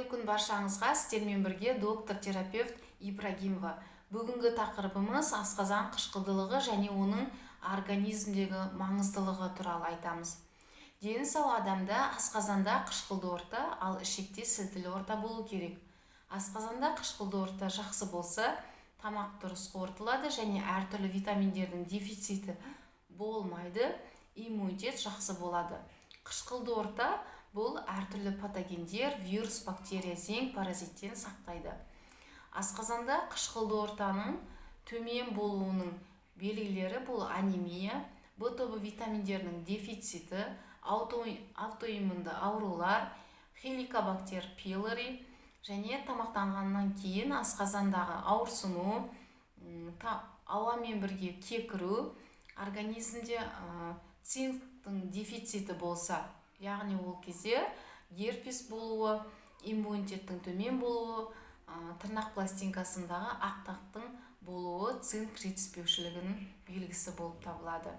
күн баршаңызға, сіздермен бірге доктор-терапевт Ибрагимова. Бүгінгі тақырыбымыз асқазан қышқылдылығы және оның организмдегі маңыздылығы туралы айтамыз. Дені сау адамда асқазанда қышқылды орта, ал ішекте сілтілі орта болу керек. Асқазанда қышқылды орта жақсы болса, тамақ дұрыс қорытылады және әртүрлі витаминдердің дефициті болмайды, иммунитет жақсы болады. Қышқылды орта бұл әртүрлі патогендер, вирус, бактерия, зең, паразиттен сақтайды. Асқазанда қышқылды ортаның төмен болуының белгілері бұл анемия, В тобы витаминдерінің дефициті, аутоиммунды аурулар, хеликобактер пилори және тамақтанғаннан кейін асқазандағы ауырсыну, ауамен бірге кекіру, организмде цинктің дефициті болса, яғни ол кезде герпес болуы, иммунитеттің төмен болуы, тырнақ пластинкасындағы ақтақтың болуы цинк жетіспеушілігінің белгісі болып табылады.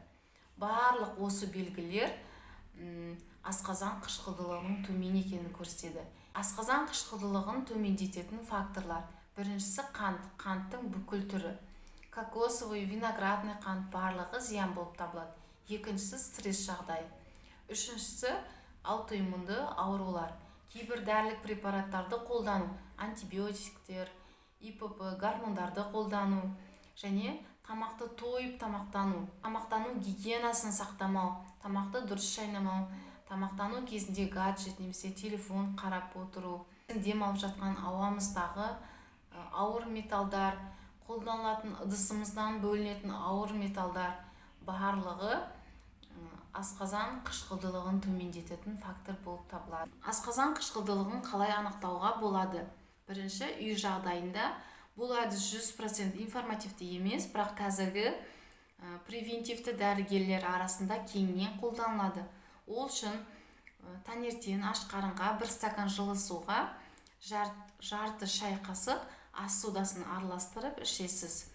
Барлық осы белгілер асқазан қышқылдылығының төмен екенін көрсетеді. Асқазан қышқылдылығын төмендететін факторлар. Біріншісі қант, қанттың бүкіл түрі. Кокосовый, виноградный қант барлығы зиян болып табылады. Екіншісі стресс жағдай. Үшіншісі аутоиммунды аурулар. Кейбір дәрілік препараттарды қолдану, антибиотиктер, ИПП, гормондарды қолдану және тамақты тойып тамақтану, тамақтану гигиенасын сақтамау, тамақты дұрыс шайнамау, тамақтану кезінде гаджет немесе телефон қарап отыру, демалып жатқан ауамыздағы ауыр металдар, қолданылатын ыдысымыздан бөлінетін ауыр металдар барлығы асқазан қышқылдылығын төмендететін фактор болып табылады. Асқазан қышқылдылығын қалай анықтауға болады? Бірінші, үй жағдайында бұл әдіс 100% информативті емес, бірақ қазіргі превентивті дәрігерлер арасында кеңінен қолданылады. Ол үшін таңертең аш қарынға 1 стакан жылы суға жарты шай қасық ас содасын араластырып ішесіз.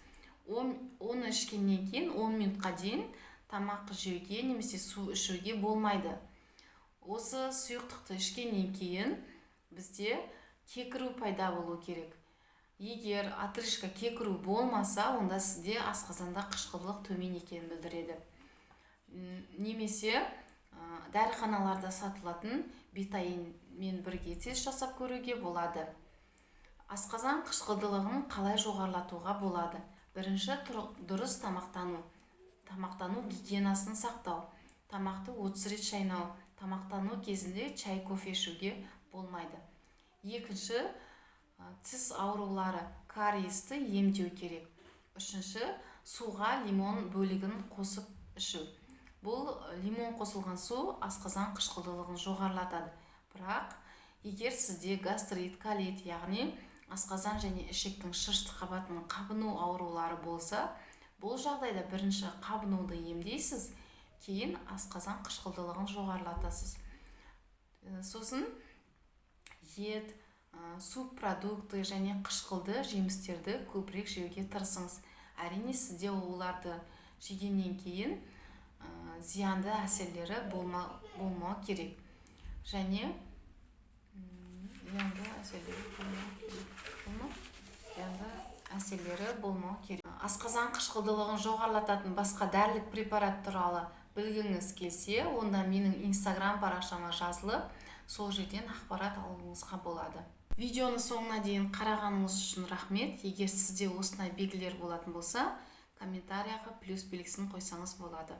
Оны ішкеннен кейін 10 минутқа дейін тамақ жеуге немесе су ішуге болмайды. Осы сұйықтықты ішкеннен кейін бізде кекіру пайда болу керек. Егер отрыжка кекіру болмаса, онда сізде асқазанда қышқылдылық төмен екенін білдіреді. Немесе дәріханаларда сатылатын бетаинмен бірге тест жасап көруге болады. Асқазан қышқылдылығын қалай жоғарылатуға болады? Бірінші, дұрыс тамақтану. Тамақтану гигиенасын сақтау. Тамақты 30 рет шайнау. Тамақтану кезінде чай, кофе ішуге болмайды. Екінші, тіс аурулары, кариесті емдеу керек. Үшінші, суға лимон бөлігін қосып ішу. Бұл лимон қосылған су асқазан қышқылдылығын жоғарылатады. Бірақ егер сізде гастрит, колит, яғни асқазан және ішектің шырышты қабатының қабыну аурулары болса, бұл жағдайда бірінші қабынуды емдейсіз, кейін асқазан қышқылдылығын жоғарылатасыз. Сосын ет, субпродукты және қышқылды жемістерді көбірек жеуге тырысыңыз. Әрине сізде оларды жегеннен кейін зиянды әсерлері болмау керек. Және әсерлері болмау керек. Асқазан қышқылдылығын жоғарылататын басқа дәрілік препарат туралы білгіңіз келсе, онда менің инстаграм парақшама жазылып, сол жерден ақпарат алуыңызға болады. Видеоны соңына дейін қарағаныңыз үшін рахмет. Егер сізде осындай белгілер болатын болса, комментарияға плюс белгісін қойсаңыз болады.